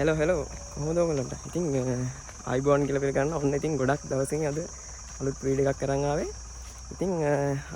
Hello hello කොහොමද ඔයගොල්ලන්ට? ඉතින් ආයිබෝන් කියලා පිළ ගන්න. ඔන්න ඉතින් ගොඩක් දවසින් අද අලුත් වීඩියෝ එකක් අරන් ආවේ. ඉතින්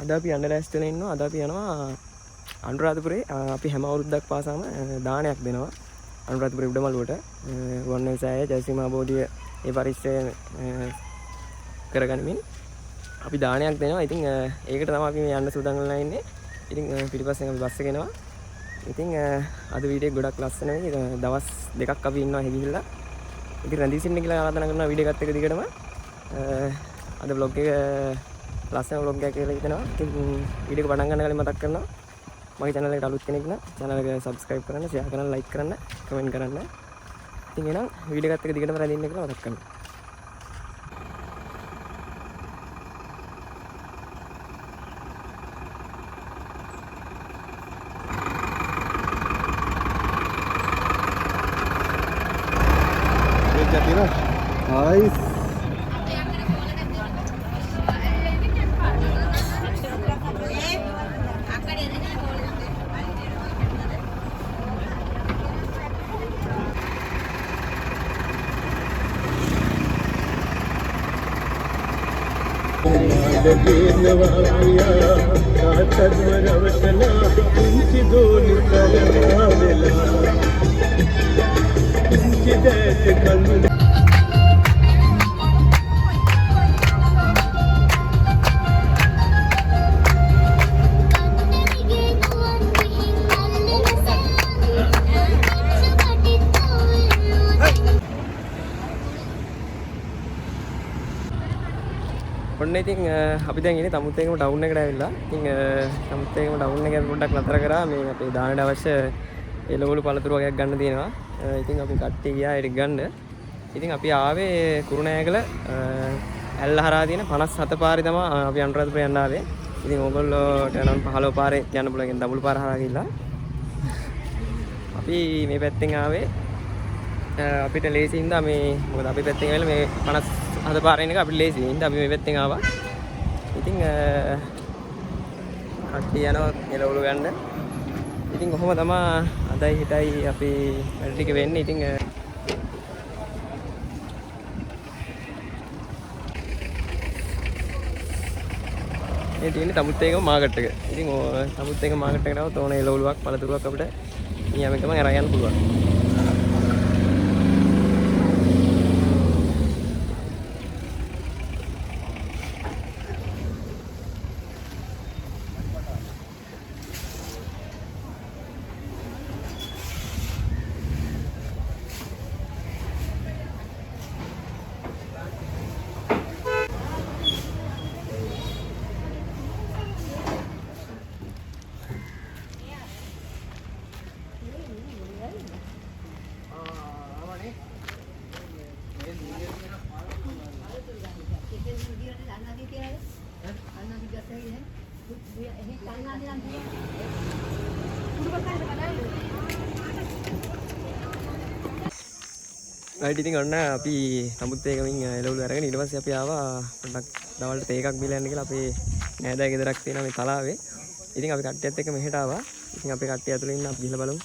අද අපි යන්න ලෑස්ති වෙලා ඉන්නවා. අද අපි යනවා අනුරාධපුරේ. අපි හැම අවුරුද්දක් පාසාම දානයක් දෙනවා. අනුරාධපුරේ උඩමළුවට වන්නසෑය ජයසීමා බෝධිය ඒ පරිස්සය කරගනිමින් අපි දානයක් දෙනවා. ඉතින් ඒකට තමයි අපි මේ යන්න සූදානම් වෙලා ඉන්නේ. ඉතින් පිටිපස්සෙන් අපි බස් එක එනවා. ඉතින් අද වීඩියෝ ගොඩක් ලස්සනයි. දවස් දෙකක් අපි ඉන්නවා හෙගිහිල්ලා. ඉතින් රැඳී සිටින්න කියලා ආරාධනා කරනවා වීඩියෝ එකත් එක දිගටම. අද vlog එක ලස්සන vlog එකක් කියලා හිතනවා. ඉතින් වීඩියෝ එක පටන් ගන්න කලින් මතක් කරනවා මගේ channel එකට අලුත් කෙනෙක් නම් channel එක subscribe කරන්න, share කරන්න, like කරන්න, comment කරන්න. ඉතින් එහෙනම් වීඩියෝ එකත් එක දිගටම රැඳින්න කියලා මතක් කරනවා. Nice. ඔන්න ඉතින් අපි දැන් ඉන්නේ තමුත්තේකම ටවුන් එකට ඇවිල්ලා. ඉතින් තමුත්තේකම ටවුන් එක පොඩ්ඩක් නතර කරා මේ අපේ දානට අවශ්‍ය එළවලු පළතුරු වගේක් ගන්න තියෙනවා. ඉතින් අපි කට්ටිය ගියා ඒක ගන්න. ඉතින් අපි ආවේ කුරුණෑගල ඇල්ලහරා තියෙන 57 පාරේ තමයි අපි අනුරාධපුර යන්න ආවේ. ඉතින් ඕගොල්ලෝට නම් 15 පාරේ යන්න පුළුවන්. කියන්නේ දඹුල් පාර හරහා ගිහිල්ලා. අපි මේ පැත්තෙන් ආවේ අපිට ලේසි හින්දා මේ මොකද අපි පැත්තෙන් ඇවිල්ලා මේ 57 පාරේ එක අපිට ලේසි හින්දා අපි මේ පැත්තෙන් ආවා. ඉතින් කට්ටිය යනවා එළවලු ගන්න. ඉතින් කොහොම තමයි අදයි හිටයි අපි වැඩ ටික වෙන්නේ. ඉතින් මේ තියෙන්නේ තමුත්තේකම මාකට් එක. ඉතින් තමුත්තේකම මාකට් එකට આવුවොත් ඕන එළවලුවක් පළතුරුවක් අපිට නියමකම අරන් යන්න පුළුවන්. right ඉතින් ඔන්න අපි තමුත්තේකමින් එළවලු අරගෙන ඊට පස්සේ අපි ආවා පොඩ්ඩක් දවල්ට තේ එකක් බීලා යන්න කියලා අපේ නෑදෑ ගෙදරක් තියෙනවා මේ තලාවේ. ඉතින් අපි කට්ටියත් එක්ක මෙහෙට ආවා. ඉතින් අපේ කට්ටිය ඇතුළේ ඉන්න අපි ගිහලා බලමු.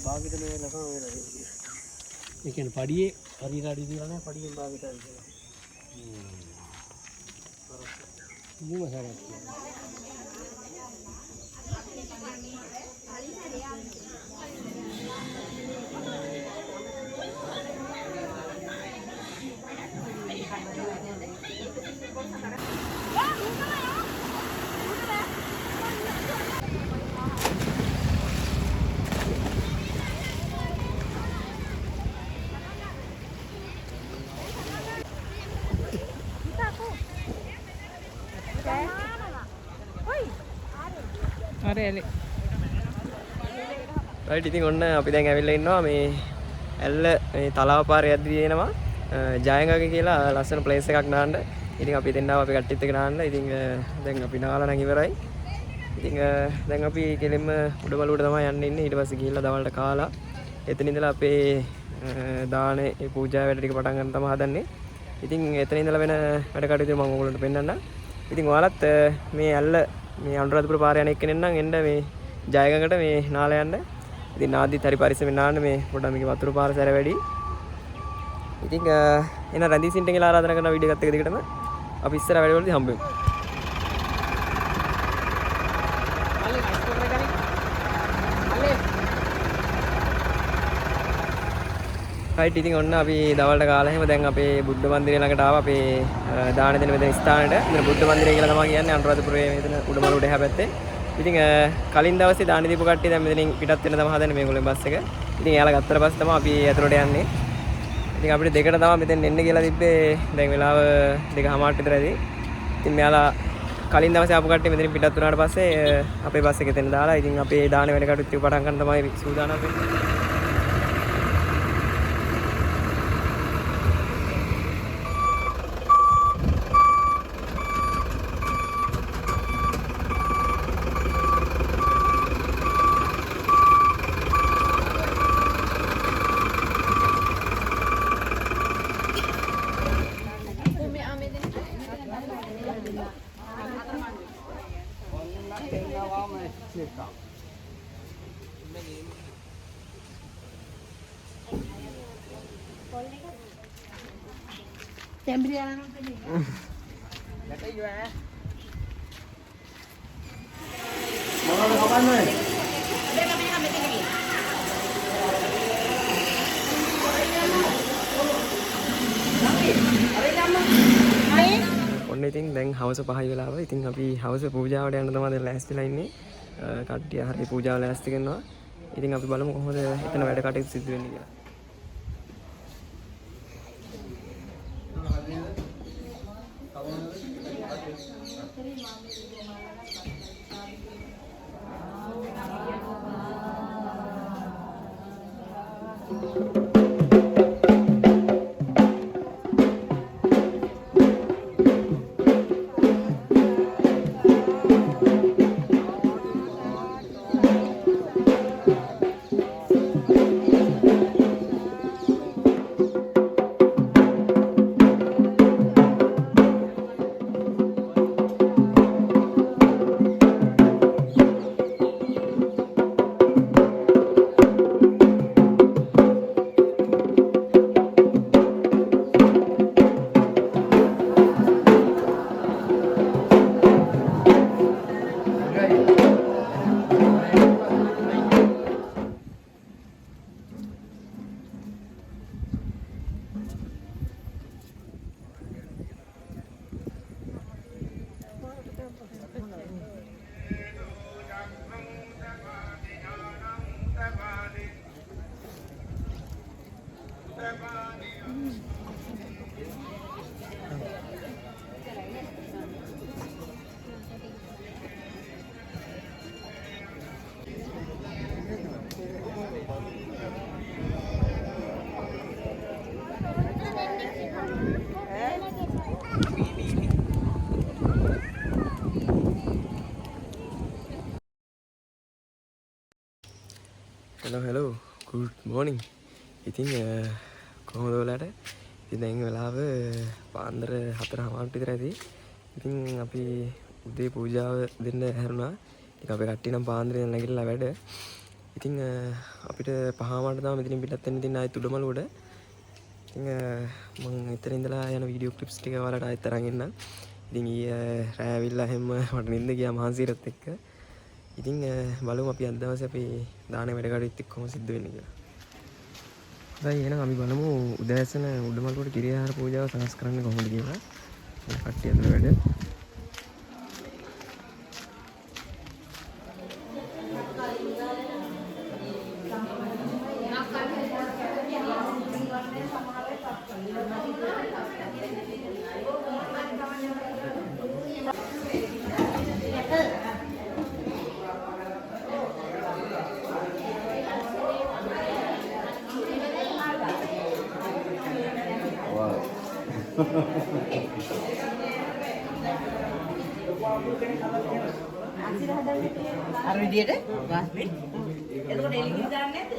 භාවිත මේ ලකම වෙලා තියෙන්නේ. ඒ කියන්නේ පඩියේ හරියට අඩි දිලා නැහැ පඩියෙන් භාවිතයි කියලා. මාරේ right ඉතින් ඔන්න අපි දැන් ඇවිල්ලා ඉන්නවා මේ ඇල්ල මේ තලාව පාරේ යද්දී එනවා ජයංගගේ කියලා ලස්සන ප්ලේස් එකක් නාන්න. ඉතින් අපි දෙන්නාව අපි කට්ටියත් එක්ක නාන්න. ඉතින් දැන් අපි නාලා නම් ඉවරයි. ඉතින් දැන් අපි කෙලින්ම උඩමළුවට තමයි යන්න ඉන්නේ. ඊට පස්සේ ගිහිල්ලා දවල්ට කාලා එතන ඉඳලා අපේ දානේ පූජා වැඩ ටික පටන් ගන්න තමයි හදන්නේ. ඉතින් එතන ඉඳලා වෙන වැඩ කටයුතු මම ඔයගොල්ලන්ට පෙන්නන්නම්. ඉතින් ඔයාලත් මේ ඇල්ල මේ අනුරාධපුර පාරේ යන එක්කෙනෙක් නම් එන්න මේ ජයගඟට මේ නාලා යන්න. ඉතින් නාද්දිත් හරි පරිස්සමෙන් නාන්න මේ පොඩ්ඩක් මේකේ වතුර පාර සැර වැඩි. ඉතින් එන රැඳී සින්ට් කියලා ආරාධනා කරන වීඩියෝ එකත් එක දිගටම අපි ඉස්සර වැඩවලදී හම්බ වෙමු. right ඉතින් ඔන්න අපි දවල්ට කාලා එහෙම දැන් අපේ බුද්ධ මන්දිරය ළඟට ආවා. අපේ දාන දෙන මෙතන ස්ථානෙට. මෙතන බුද්ධ මන්දිරය කියලා තමයි කියන්නේ අනුරාධපුරයේ මෙතන උඩමළුවට එහා පැත්තේ. ඉතින් කලින් දවසේ දාන දීපු කට්ටිය දැන් මෙතනින් පිටත් වෙන තමයි හදන්නේ මේගොල්ලෝ බස් එක. ඉතින් එයාලා ගත්තට පස්සේ තමයි අපි ඇතුළට යන්නේ. ඉතින් අපිට දෙකට තමයි මෙතෙන් එන්න කියලා තිබ්බේ. දැන් වෙලාව 2:00 විතර ඇති. ඉතින් මෙයාලා කලින් දවසේ ආපු කට්ටිය මෙතනින් පිටත් වුණාට පස්සේ අපේ බස් එක එතන දාලා ඉතින් අපේ දාන වැඩ කටයුතු පටන් ගන්න තමයි සූදානම් වෙන්නේ. ඔන්න ඉතින් දැන් හවස 5 වෙලාව. ඉතින් අපි හවස පූජාවට යන්න තමයි දැන් ලෑස්තිලා ඉන්නේ. කට්ටිය හරිය පූජාව ලෑස්ති කරනවා. ඉතින් අපි බලමු කොහොමද එතන වැඩ කටයුතු සිදු වෙන්නේ කියලා. hello good morning. ඉතින් කොහොමද ඔයාලට? ඉතින් දැන් වෙලාව පාන්දර 4:00 විතර ඇති. ඉතින් අපි උදේ පූජාව දෙන්න හැරුණා. ඉතින් අපේ කට්ටිය නම් පාන්දරේ නැගිටලා වැඩ. ඉතින් අපිට 5:00ට තමයි මෙතනින් පිටත් වෙන්න තියෙන ආයෙත් උඩමළුවට. ඉතින් මම එතන ඉඳලා යන වීඩියෝ ක්ලිප්ස් ටික ඔයාලට ආයෙත් අරන් එන්නම්. ඉතින් ඊයේ රෑ ඇවිල්ලා හැම මට නිින්ද ගියා මහන්සියරත් එක්ක. ඉතින් බලමු අපි අද දවසේ අපි දාන වැඩ කටයුතු කොහොම සිද්ධ වෙන්නේ කියලා. දැන් එහෙනම් අපි බලමු උදෑසන උඩමළුවට කිරියාහාර පූජාව සකස් කරන්න කොහොමද කියලා. කට්ටිය අතර වැඩ. අර විදියට වාස්නේ. එතකොට එළිය දාන්නේ නැද්ද?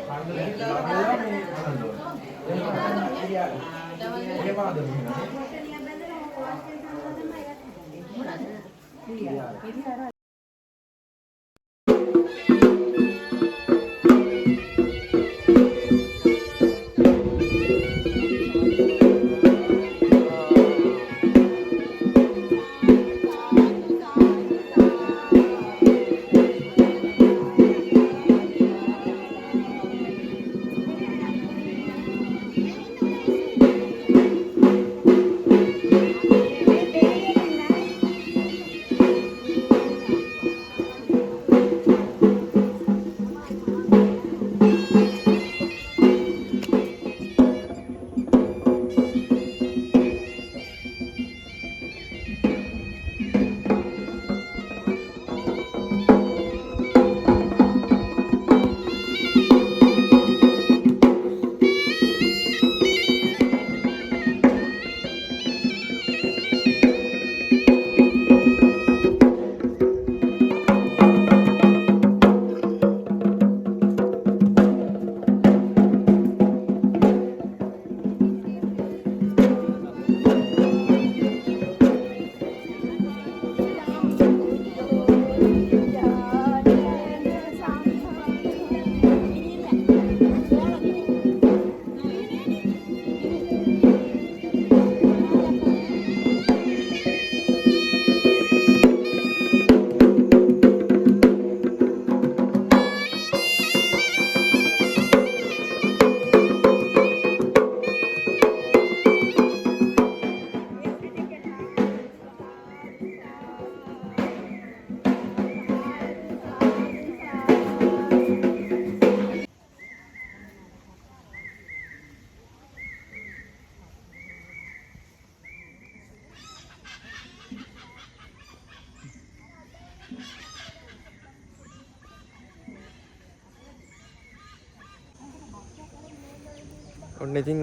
ඔන්න ඉතින්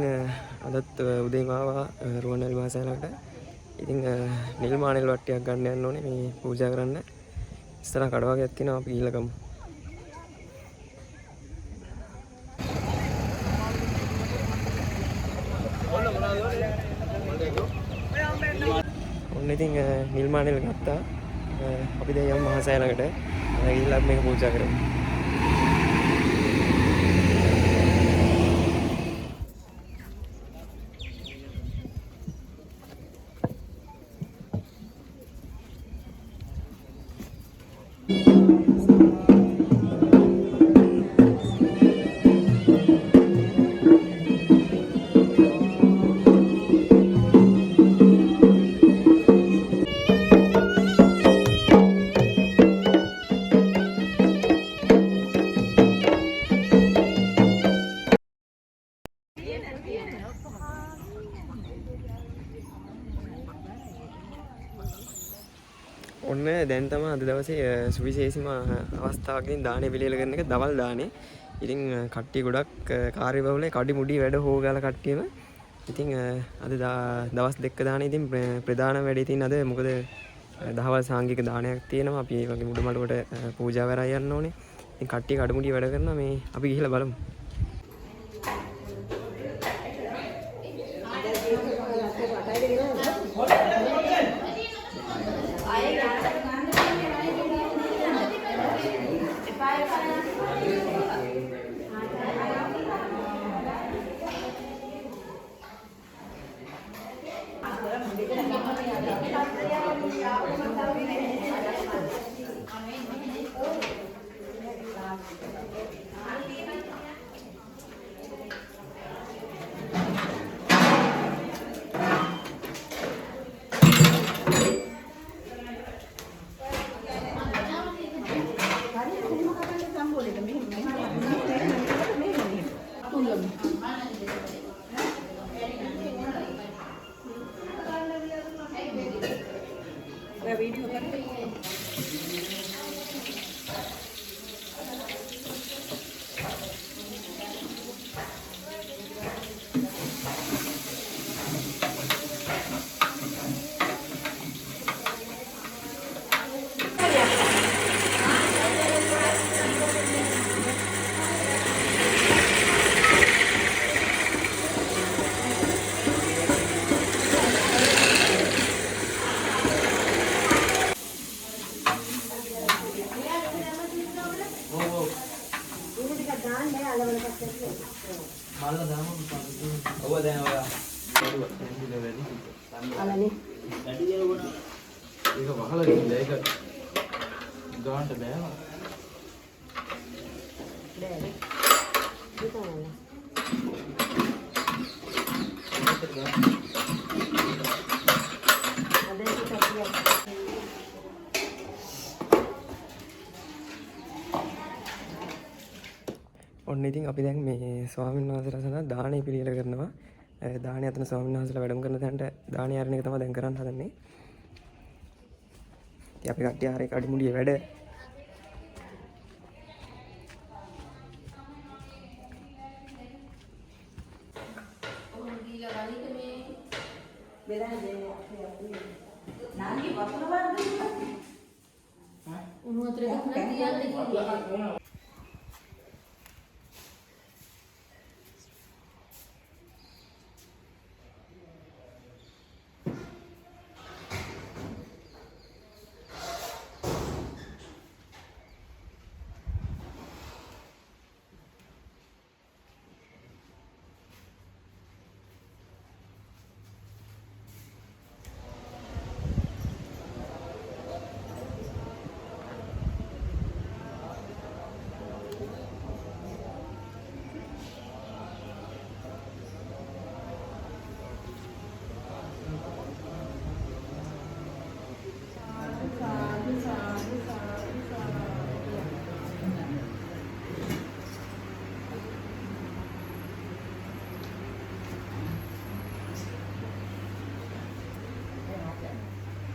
අදත් උදේම ආවා රුවන්වැලි මහසෑනකට. ඉතින් නිල් මානෙල් වට්ටියක් ගන්න යන්න ඕනේ මේ පූජා කරන්න. ඉස්සරහ කඩවගයක් තියෙනවා අපි ගිහලා ගමු. ඔන්න ඉතින් නිල් මානෙල් ගත්තා. අපි දැන් යමු මහසෑනකට. ගිහලා මේක පූජා කරමු. ඔන්න දැන් තමයි අද දවසේ සුවිශේෂීම අවස්ථාවකින් දානේ පිළියෙල කරන එක දවල් දානේ. ඉතින් කට්ටිය ගොඩක් කාර්යබහුලයි කඩි මුඩි වැඩ හොගාලා කට්ටියම. ඉතින් අද දවස් දෙක දානේ ඉතින් ප්‍රධාන වැඩේ තියෙන අද මොකද දහවල් සාංගික දානයක් තියෙනවා. අපි ඒ වගේ මුඩමඩුවට පූජා කරලා යන්න ඕනේ. ඉතින් කට්ටිය කඩ මුඩි වැඩ කරනවා මේ අපි ගිහිල්ලා බලමු. ඔව් දැන් ඔයා අලනේ ඒක වහලා ගිහිල්ලා ඒක ගාන්න බෑ. බෑනේ හිතන්න ඔන්න ඉතින් අපි දැන් මේ ස්වාමීන් වහන්සේලා සඳහා දානය පිළියෙල කරනවා. දානය අතන ස්වාමීන් වහන්සේලා වැඩම කරන තැනට දානය ආරණ එක තමයි දැන් කරන්න හදන්නේ. ඉතින් අපි කට්ටිය ආරේ කඩිමුඩියේ වැඩ නාන්දි වතුර වර්ග උණු වතුර එකක් තියන්න කිව්වා.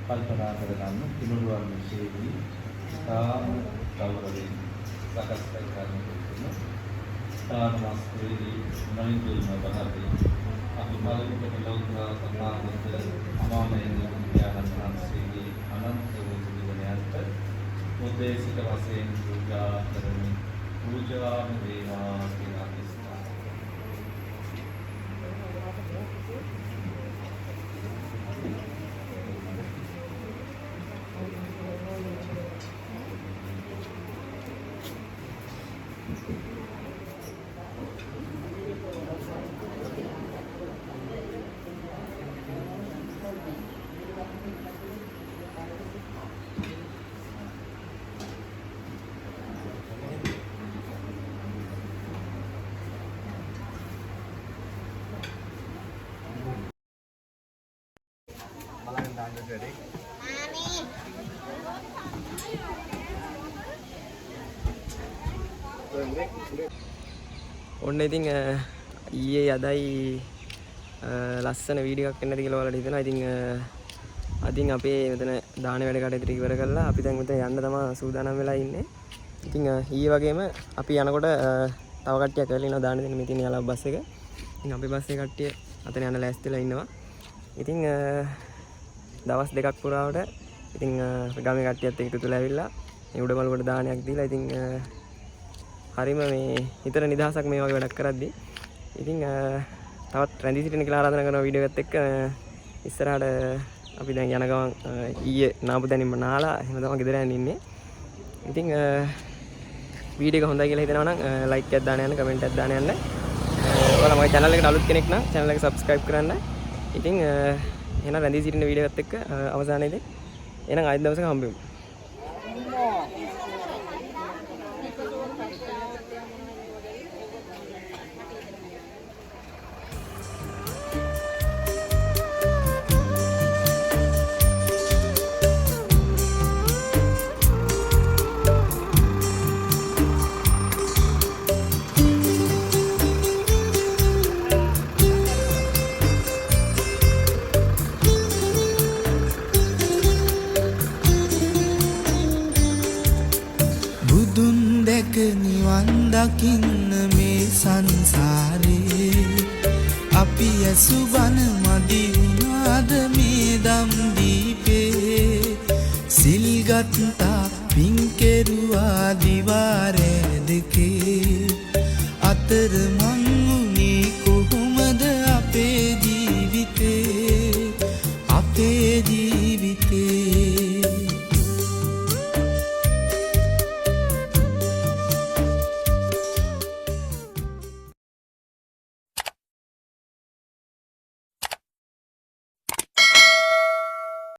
කල්පනා කරගන්න පිනුරුවන් විශේෂී තාම කවුරුද සකස් කරගන්න ඕන තාම මාස්ටරේදී මනින්දුල්ම බහදී අපි බලමුද ලෝකවා සම්මාදිත අමාමයෙන් විද්‍යාවන් වහන්සේගේ අනන්ත වූ ජීවනයන්ට උදේසික වශයෙන් පූජා කරමින් පූජාම දේවා කියලා කිස්සා ඔන්න ඉතින් ඊයේ අදයි ලස්සන වීඩියෝ එකක් එන්න කියලා ඔයාලට හිතනවා. ඉතින් අදින් අපේ මෙතන දාන වැඩ කටයුතු ඉවර කරලා අපි දැන් මෙතන යන්න තමයි සූදානම් වෙලා ඉන්නේ. ඉතින් ඊයේ වගේම අපි යනකොට තව කට්ටියක් වෙලා ඉනවා දාන දෙන්න මේ තියෙන යාළුවා බස් එක. ඉතින් අපේ බස් එකේ කට්ටිය අතන යන ලෑස්තිලා ඉන්නවා. ඉතින් දවස් දෙකක් පුරාවට ඉතින් ගමේ කට්ටියත් එකතු වෙලා ඇවිල්ලා මේ උඩමළුවට දානයක් දීලා ඉතින් හරිම මේ හිතට නිදහසක් මේ වගේ වැඩක් කරද්දී ඉතින් තවත් රැඳී සිටින කියලා ආරාධනා කරන වීඩියෝ එකත් එක්ක ඉස්සරහට අපි දැන් යන ගමන් ඊයේ නාපු දැනින්ම නාලා එහෙම තමයි ගෙදර යන්න ඉන්නේ. ඉතින් වීඩියෝ එක හොඳයි කියලා හිතනවා නම් ලයික් එකක් දාන්න යන්න කමෙන්ට් එකක් දාන්න යන්න. ඔයාලා මගේ channel එකට අලුත් කෙනෙක් නම් channel එක subscribe කරන්න. ඉතින් එහෙනම් රැඳී සිටින වීඩියෝ එකත් එක්ක අවසානයේදී එහෙනම් ආයෙත් දවසක හම්බෙමු. නිවන් දකින්න මේ සංසාරේ අපි ඇසුබන මදි වුණාද මේ දම් දීපේ සිල් ගත්තා පින් කෙරුවා දිවාරේ දෙකේ අතරම